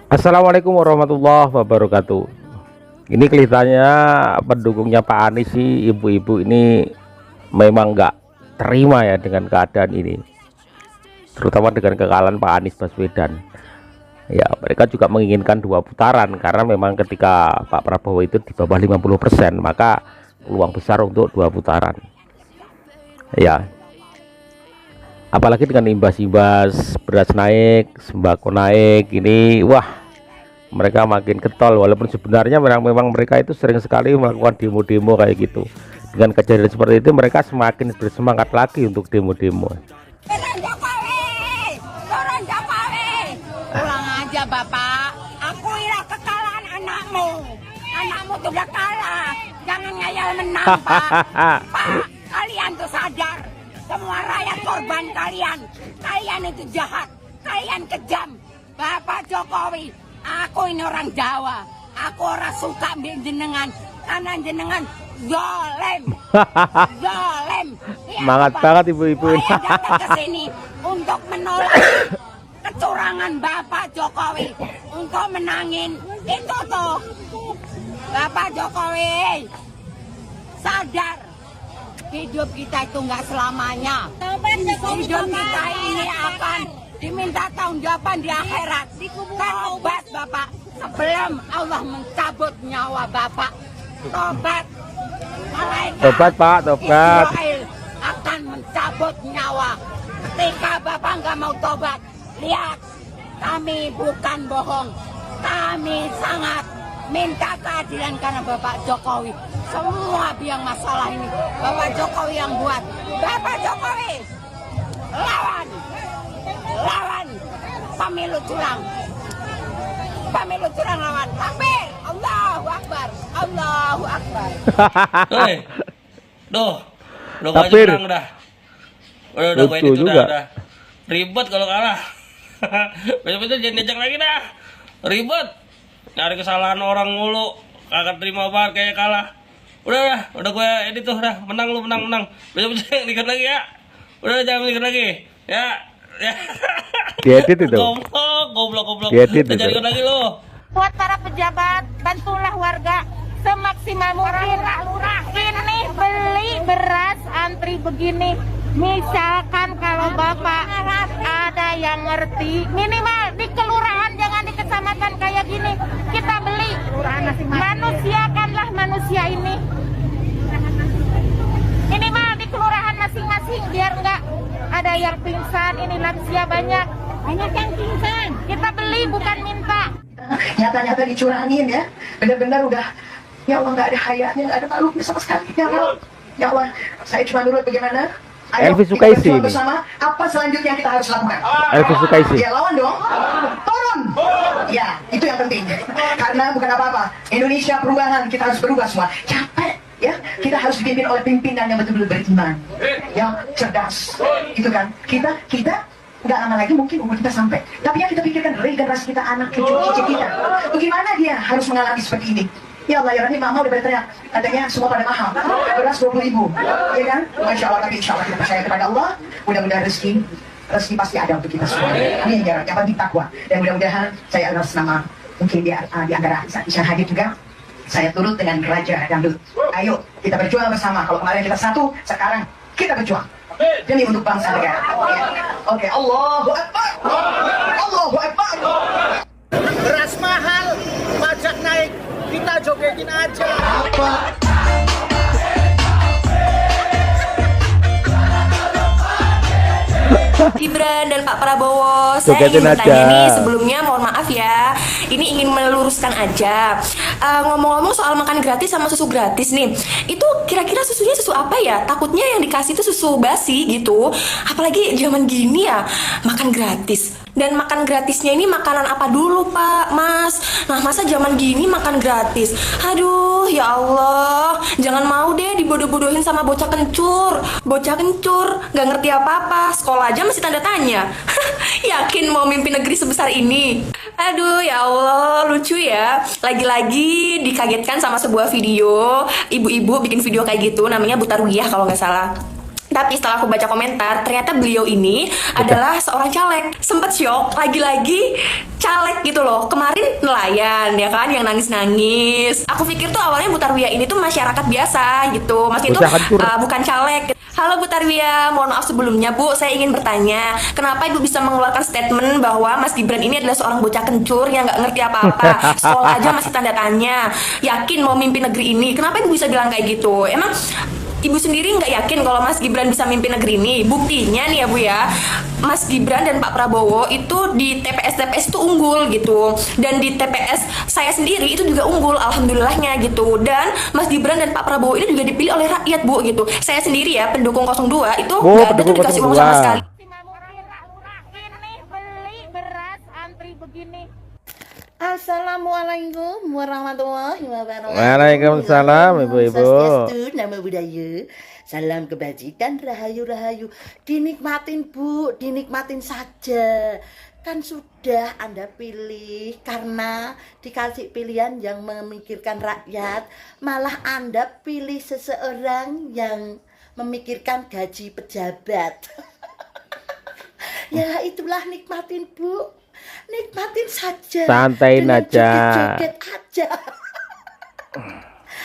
Assalamualaikum warahmatullahi wabarakatuh. Ini kelihatannya pendukungnya Pak Anies sih, ibu-ibu ini memang nggak terima ya dengan keadaan ini, terutama dengan kekalahan Pak Anies Baswedan. Ya, mereka juga menginginkan dua putaran karena memang ketika Pak Prabowo itu di bawah 50%, maka peluang besar untuk dua putaran. Ya, apalagi dengan imbas-imbas beras naik, sembako naik, ini wah, mereka makin getol. Walaupun sebenarnya memang mereka itu sering sekali melakukan demo-demo kayak gitu. Dengan kejadian seperti itu mereka semakin bersemangat lagi untuk demo-demo. Turun Jokowi! Turun Jokowi! Pulang aja Bapak, akuilah kekalahan anakmu. Anakmu tuh udah kalah, jangan ngayal menang Pak. Pak, kalian tuh sadar, semua rakyat korban kalian. Kalian itu jahat, kalian kejam. Bapak Jokowi, aku ini orang Jawa, aku orang suka jenengan, karena jenengan zolem. Zolem. Ya, Semangat Pak. banget ibu-ibu. Saya datang ke sini untuk menolak kecurangan Bapak Jokowi, untuk menangin itu tuh. Bapak Jokowi, sadar hidup kita itu nggak selamanya. Hidup kita ini akan diminta tanggung-jawaban di akhirat. Tobat Bapak sebelum Allah mencabut nyawa Bapak. Tobat. Malaikat Tobat Pak, tobat. Israel akan mencabut nyawa. Ketika Bapak nggak mau tobat, lihat, kami bukan bohong. Kami sangat minta keadilan karena Bapak Jokowi. Semua biang masalah ini Bapak Jokowi yang buat. Bapak Jokowi, lawan pemilu curang. Pemilu curang lawan. Takbir, Allahu Akbar, Allahu Akbar. Hei, doh aja Takbir. menang dah. Udah gue Betul itu juga. udah ribet kalau kalah. Besok-besok jangan diajak lagi dah. Ribet, nyari kesalahan orang mulu, kagak terima banget kayak kalah. Udah gue edit tuh dah, menang lu menang. Besok-besok jangan dikit lagi ya. Udah jangan dikit lagi, ya. Diedit itu. Goblok. Diedit Udah itu. jangan dikit lagi lu. Buat para pejabat, bantulah warga semaksimal mungkin. Ini beli beras antri begini. Misalkan kalau Bapak ada yang ngerti, minimal di kelurahan, jangan di kecamatan kayak gini. Kita beli. Manusiakanlah manusia ini. Minimal di kelurahan masing-masing biar enggak ada yang pingsan. Ini lansia banyak yang pingsan. Kita beli bukan minta. Nyata-nyata dicurangin ya, benar-benar udah, ya Allah, nggak ada hayatnya, nggak ada malunya sama sekali. Ya Allah, saya cuma nurut. Bagaimana? Ayo Elvi kita Sukaisi berjuang ini. bersama. Apa selanjutnya kita harus lakukan? Elvi Sukaisi. Ya lawan dong, turun. Ya itu yang penting. Karena bukan apa-apa, Indonesia perubahan, kita harus berubah semua. Capek ya, kita harus dipimpin oleh pimpinan yang betul-betul beriman, yang cerdas. Itu kan, kita nggak lama lagi mungkin umur kita sampai. Tapi yang kita pikirkan regenerasi kita, anak cucu kita. Bagaimana dia harus mengalami seperti ini? Ya Allah, ya Rahim, mama udah berteriak, katanya semua pada mahal. Beras 20.000, ya kan? Masya Allah, tapi insya Allah kita percaya kepada Allah. Mudah-mudahan rezeki pasti ada untuk kita semua. Amin ya Rabb. Yang penting takwa. Dan mudah-mudahan saya atas nama mungkin di antara bisa hadir juga. Saya turut dengan Raja Dangdut. Ayo kita berjuang bersama. Kalau kemarin kita satu, sekarang kita berjuang demi untuk bangsa negara. Oke, Allahu Akbar. Allahu Akbar. Beras mahal, pajak naik, kita jogetin aja. Gibran dan Pak Prabowo, saya Jogetin ingin bertanya aja. nih sebelumnya, mohon maaf ya, ini ingin meluruskan aja. Ngomong-ngomong soal makan gratis sama susu gratis nih, itu kira-kira susunya susu apa ya? Takutnya yang dikasih itu susu basi gitu. Apalagi zaman gini ya, makan gratis. Dan makan gratisnya ini makanan apa dulu Pak, Mas? Nah masa zaman gini makan gratis? Aduh ya Allah, jangan mau deh dibodoh-bodohin sama bocah kencur. Bocah kencur, gak ngerti apa-apa, sekolah aja masih tanda tanya. Yakin mau mimpi negeri sebesar ini? Aduh ya Allah, lucu ya. Lagi-lagi dikagetkan sama sebuah video. Ibu-ibu bikin video kayak gitu, namanya Buta Rugiah kalau nggak salah. Tapi setelah aku baca komentar, ternyata beliau ini adalah seorang caleg. Sempet syok, lagi-lagi caleg gitu loh. Kemarin nelayan ya kan, yang nangis-nangis. Aku pikir tuh awalnya Bu Tarwiyah ini tuh masyarakat biasa gitu. Mas itu bukan caleg. Halo Bu Tarwiyah, mohon maaf sebelumnya Bu, saya ingin bertanya, kenapa Ibu bisa mengeluarkan statement bahwa Mas Gibran ini adalah seorang bocah kencur yang nggak ngerti apa-apa, sekolah aja masih tanda tanya, yakin mau mimpin negeri ini. Kenapa Ibu bisa bilang kayak gitu? Emang Ibu sendiri nggak yakin kalau Mas Gibran bisa mimpin negeri ini? Buktinya nih ya Bu ya, Mas Gibran dan Pak Prabowo itu di TPS itu unggul gitu. Dan di TPS saya sendiri itu juga unggul, alhamdulillahnya gitu. Dan Mas Gibran dan Pak Prabowo ini juga dipilih oleh rakyat Bu gitu. Saya sendiri ya, pendukung 02 itu nggak ada tuh dikasih uang sama sekali. Ini beli beras antri begini. Assalamualaikum warahmatullahi wabarakatuh. Waalaikumsalam, Ibu-ibu. Swastiastu, nama budaya. Salam kebajikan, rahayu-rahayu. Dinikmatin Bu, dinikmatin saja. Kan sudah Anda pilih karena dikasih pilihan yang memikirkan rakyat. Malah Anda pilih seseorang yang memikirkan gaji pejabat. Ya itulah nikmatin Bu. Nikmatin saja, Santain dengan aja. joget-joget aja.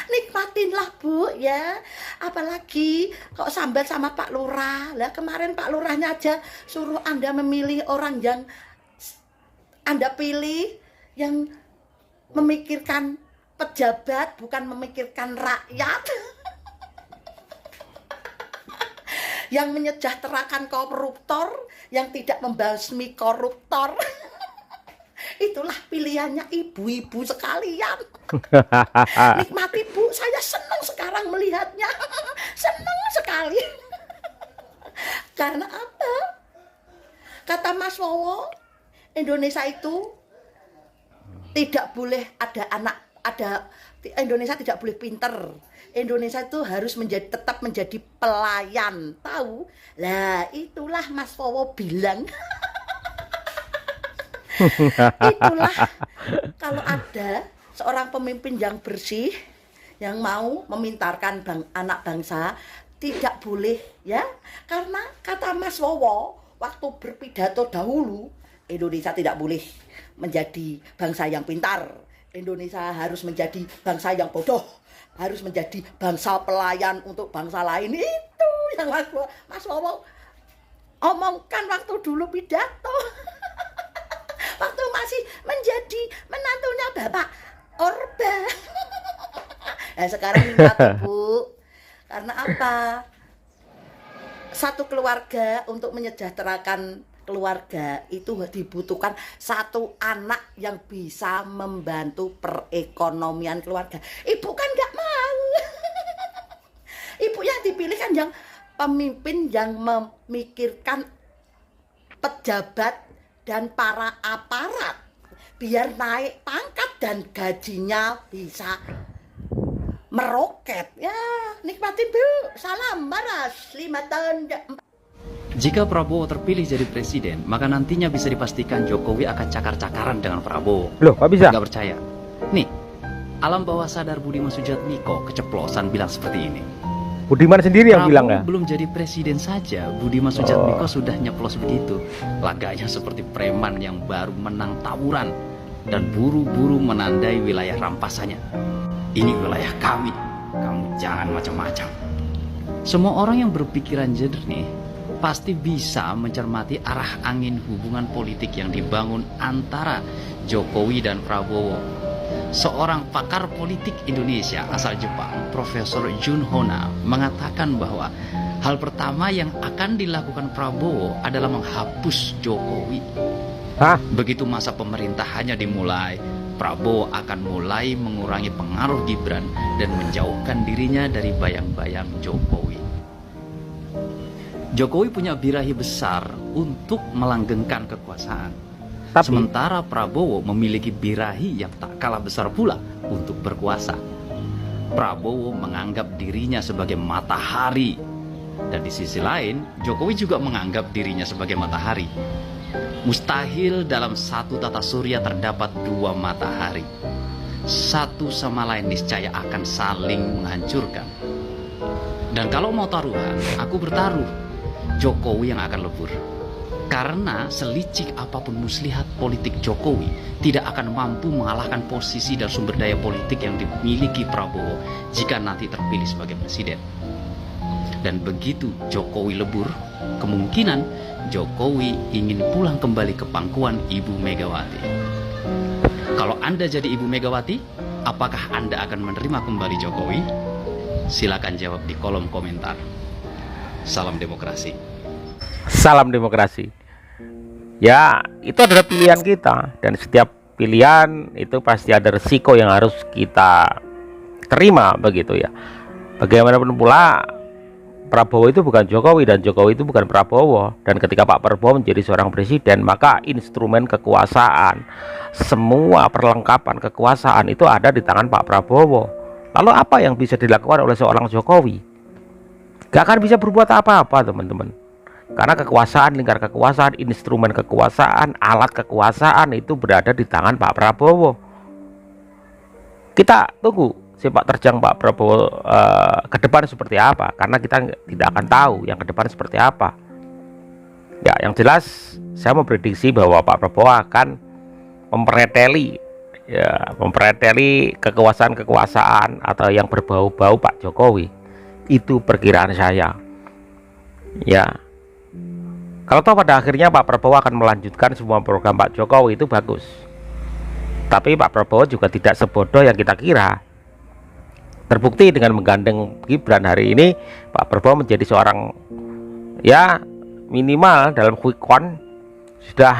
Nikmatinlah Bu ya. Apalagi kok sambat sama Pak Lurah. Lah kemarin Pak Lurahnya aja suruh Anda memilih orang yang Anda pilih, yang memikirkan pejabat bukan memikirkan rakyat. Yang menyejahterakan koruptor, yang tidak membasmi koruptor. Itulah pilihannya ibu-ibu sekalian. Nikmati Bu, saya senang sekarang melihatnya. Senang sekali. Karena apa? Kata Mas Wowo, Indonesia itu tidak boleh Indonesia tidak boleh pinter. Indonesia itu harus tetap menjadi pelayan, tahu? Lah itulah Mas Wowo bilang. Itulah kalau ada seorang pemimpin yang bersih, yang mau memintarkan anak bangsa, tidak boleh ya. Karena kata Mas Wowo waktu berpidato dahulu, Indonesia tidak boleh menjadi bangsa yang pintar. Indonesia harus menjadi bangsa yang bodoh, harus menjadi bangsa pelayan untuk bangsa lain. Itu yang Mas Wowo omongkan waktu dulu pidato. Waktu masih menjadi menantunya Bapak Orba. Nah sekarang ingat Bu, karena apa? Satu keluarga, untuk menyejahterakan keluarga itu dibutuhkan satu anak yang bisa membantu perekonomian keluarga. Ibu kan nggak mau. Ibu yang dipilih kan yang pemimpin yang memikirkan pejabat dan para aparat biar naik pangkat dan gajinya bisa meroket. Ya, nikmatin Bu. Salam Maras 5 tahun. Jika Prabowo terpilih jadi presiden, maka nantinya bisa dipastikan Jokowi akan cakar-cakaran dengan Prabowo. Loh, kok bisa? Nggak percaya? Nih, alam bawah sadar Budiman Sujatmiko keceplosan bilang seperti ini. Budiman sendiri yang Prabowo bilang ya? belum jadi presiden saja, Budiman Sujatmiko sudah nyeplos begitu. Laganya seperti preman yang baru menang tawuran dan buru-buru menandai wilayah rampasannya. Ini wilayah kami, kamu jangan macam-macam. Semua orang yang berpikiran jernih pasti bisa mencermati arah angin hubungan politik yang dibangun antara Jokowi dan Prabowo. Seorang pakar politik Indonesia asal Jepang, Profesor Jun Hona, mengatakan bahwa hal pertama yang akan dilakukan Prabowo adalah menghapus Jokowi. Hah? Begitu masa pemerintahannya dimulai, Prabowo akan mulai mengurangi pengaruh Gibran dan menjauhkan dirinya dari bayang-bayang Jokowi. Jokowi punya birahi besar untuk melanggengkan kekuasaan. Sementara Prabowo memiliki birahi yang tak kalah besar pula untuk berkuasa. Prabowo menganggap dirinya sebagai matahari. Dan di sisi lain, Jokowi juga menganggap dirinya sebagai matahari. Mustahil dalam satu tata surya terdapat dua matahari. Satu sama lain niscaya akan saling menghancurkan. Dan kalau mau taruhan, aku bertaruh Jokowi yang akan lebur. Karena selicik apapun muslihat politik Jokowi tidak akan mampu mengalahkan posisi dan sumber daya politik yang dimiliki Prabowo jika nanti terpilih sebagai presiden. Dan begitu Jokowi lebur, kemungkinan Jokowi ingin pulang kembali ke pangkuan Ibu Megawati. Kalau Anda jadi Ibu Megawati, apakah Anda akan menerima kembali Jokowi? Silakan jawab di kolom komentar. Salam demokrasi. Salam demokrasi. Ya, itu adalah pilihan kita, dan setiap pilihan itu pasti ada resiko yang harus kita terima, begitu ya. Bagaimanapun pula, Prabowo itu bukan Jokowi dan Jokowi itu bukan Prabowo. Dan ketika Pak Prabowo menjadi seorang presiden, maka instrumen kekuasaan, semua perlengkapan kekuasaan itu ada di tangan Pak Prabowo. Lalu apa yang bisa dilakukan oleh seorang Jokowi? Gak akan bisa berbuat apa-apa, teman-teman. Karena kekuasaan, lingkar kekuasaan, instrumen kekuasaan, alat kekuasaan itu berada di tangan Pak Prabowo. Kita tunggu sepak terjang Pak Prabowo ke depan seperti apa, karena kita tidak akan tahu yang ke depan seperti apa. Ya, yang jelas saya memprediksi bahwa Pak Prabowo akan mempreteli kekuasaan atau yang berbau-bau Pak Jokowi. Itu perkiraan saya. Ya, kalau toh pada akhirnya Pak Prabowo akan melanjutkan semua program Pak Jokowi, itu bagus. Tapi Pak Prabowo juga tidak sebodoh yang kita kira. Terbukti dengan menggandeng Gibran hari ini, Pak Prabowo menjadi seorang, ya minimal dalam quick count sudah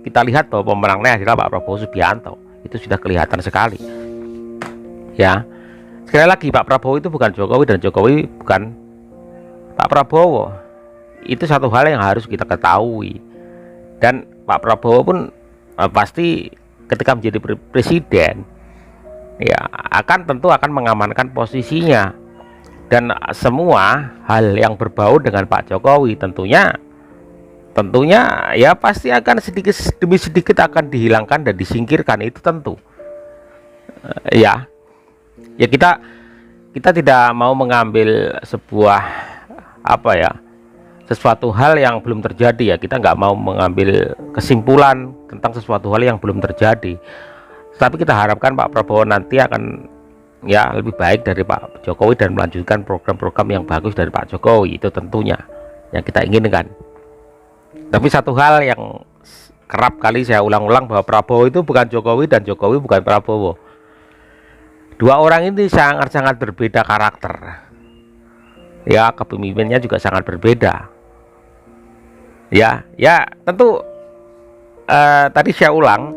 kita lihat bahwa pemenangnya adalah Pak Prabowo Subianto. Itu sudah kelihatan sekali. Ya, sekali lagi, Pak Prabowo itu bukan Jokowi dan Jokowi bukan Pak Prabowo. Itu satu hal yang harus kita ketahui. Dan Pak Prabowo pun pasti ketika menjadi presiden, ya tentu akan mengamankan posisinya. Dan semua hal yang berbau dengan Pak Jokowi tentunya ya pasti akan sedikit demi sedikit akan dihilangkan dan disingkirkan, itu tentu. Ya kita tidak mau mengambil sebuah sesuatu hal yang belum terjadi. Ya, kita nggak mau mengambil kesimpulan tentang sesuatu hal yang belum terjadi. Tapi kita harapkan Pak Prabowo nanti akan ya lebih baik dari Pak Jokowi dan melanjutkan program-program yang bagus dari Pak Jokowi. Itu tentunya yang kita inginkan. Tapi satu hal yang kerap kali saya ulang-ulang, bahwa Prabowo itu bukan Jokowi dan Jokowi bukan Prabowo. Dua orang ini sangat-sangat berbeda karakter. Ya, kepemimpinannya juga sangat berbeda. Ya tentu tadi saya ulang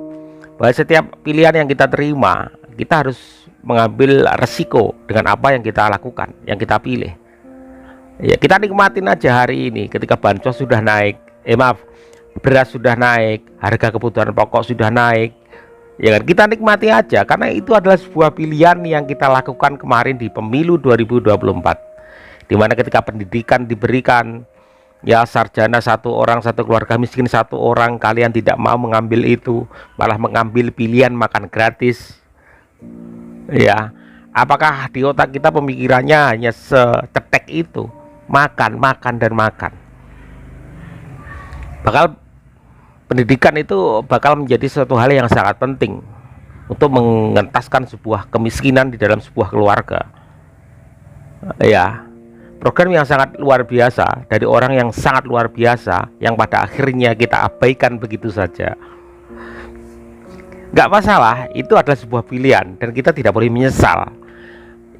bahwa setiap pilihan yang kita terima, kita harus mengambil resiko dengan apa yang kita lakukan, yang kita pilih. Ya, kita nikmatin aja hari ini ketika bansos sudah naik, beras sudah naik, harga kebutuhan pokok sudah naik. Ya kan, kita nikmati aja karena itu adalah sebuah pilihan yang kita lakukan kemarin di pemilu 2024. Di mana ketika pendidikan diberikan, ya sarjana satu orang, satu keluarga miskin satu orang, kalian tidak mau mengambil itu, malah mengambil pilihan makan gratis. Ya, apakah di otak kita pemikirannya hanya setetek itu, makan dan makan? Pendidikan itu bakal menjadi suatu hal yang sangat penting untuk mengentaskan sebuah kemiskinan di dalam sebuah keluarga. Ya, program yang sangat luar biasa dari orang yang sangat luar biasa, yang pada akhirnya kita abaikan begitu saja. Gak masalah, itu adalah sebuah pilihan dan kita tidak boleh menyesal.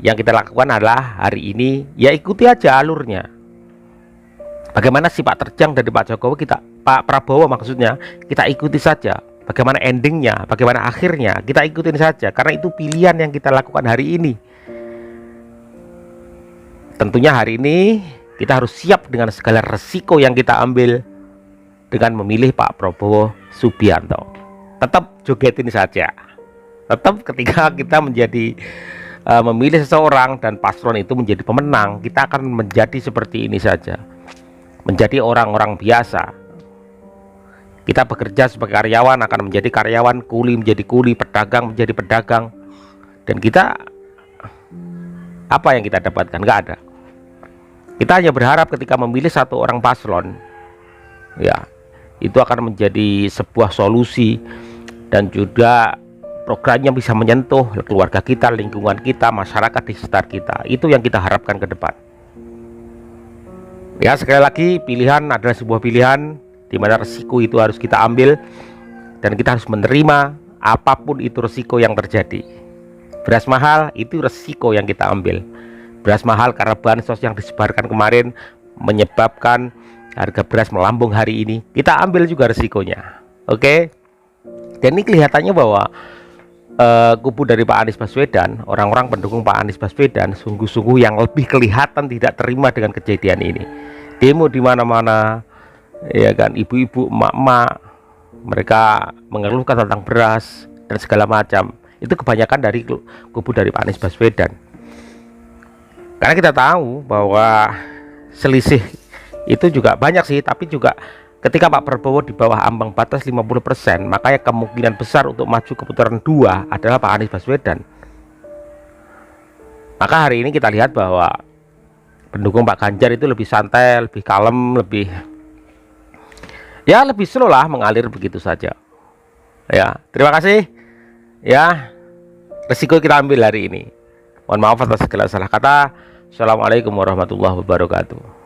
Yang kita lakukan adalah hari ini ya ikuti aja alurnya. Bagaimana sifat terjang dari Pak Jokowi, Pak Prabowo maksudnya, kita ikuti saja. Bagaimana endingnya, bagaimana akhirnya, kita ikutin saja. Karena itu pilihan yang kita lakukan hari ini. Tentunya hari ini kita harus siap dengan segala resiko yang kita ambil dengan memilih Pak Prabowo Subianto. Tetap jogetin saja. Tetap ketika kita menjadi memilih seseorang dan paslon itu menjadi pemenang, kita akan menjadi seperti ini saja. Menjadi orang-orang biasa. Kita bekerja sebagai karyawan akan menjadi karyawan, kuli menjadi kuli, pedagang menjadi pedagang. Dan kita, apa yang kita dapatkan? Nggak ada. Kita hanya berharap ketika memilih satu orang paslon, ya, itu akan menjadi sebuah solusi dan juga programnya bisa menyentuh keluarga kita, lingkungan kita, masyarakat di sekitar kita. Itu yang kita harapkan ke depan. Ya, sekali lagi, pilihan adalah sebuah pilihan di mana resiko itu harus kita ambil dan kita harus menerima apapun itu resiko yang terjadi. Beras mahal itu resiko yang kita ambil. Beras mahal karena bansos yang disebarkan kemarin menyebabkan harga beras melambung hari ini. Kita ambil juga resikonya. Oke. Dan ini kelihatannya bahwa kubu dari Pak Anies Baswedan, orang-orang pendukung Pak Anies Baswedan sungguh-sungguh yang lebih kelihatan tidak terima dengan kejadian ini. Demo di mana-mana, ya kan, ibu-ibu, emak-emak, mereka mengeluhkan tentang beras dan segala macam. Itu kebanyakan dari kubu dari Pak Anies Baswedan. Karena kita tahu bahwa selisih itu juga banyak sih, tapi juga ketika Pak Prabowo di bawah ambang batas 50%, makanya kemungkinan besar untuk maju ke putaran 2 adalah Pak Anies Baswedan. Maka hari ini kita lihat bahwa pendukung Pak Ganjar itu lebih santai, lebih kalem, lebih slow lah, mengalir begitu saja. Ya, terima kasih. Ya, resiko kita ambil hari ini. Mohon maaf atas segala salah kata. Assalamualaikum warahmatullahi wabarakatuh.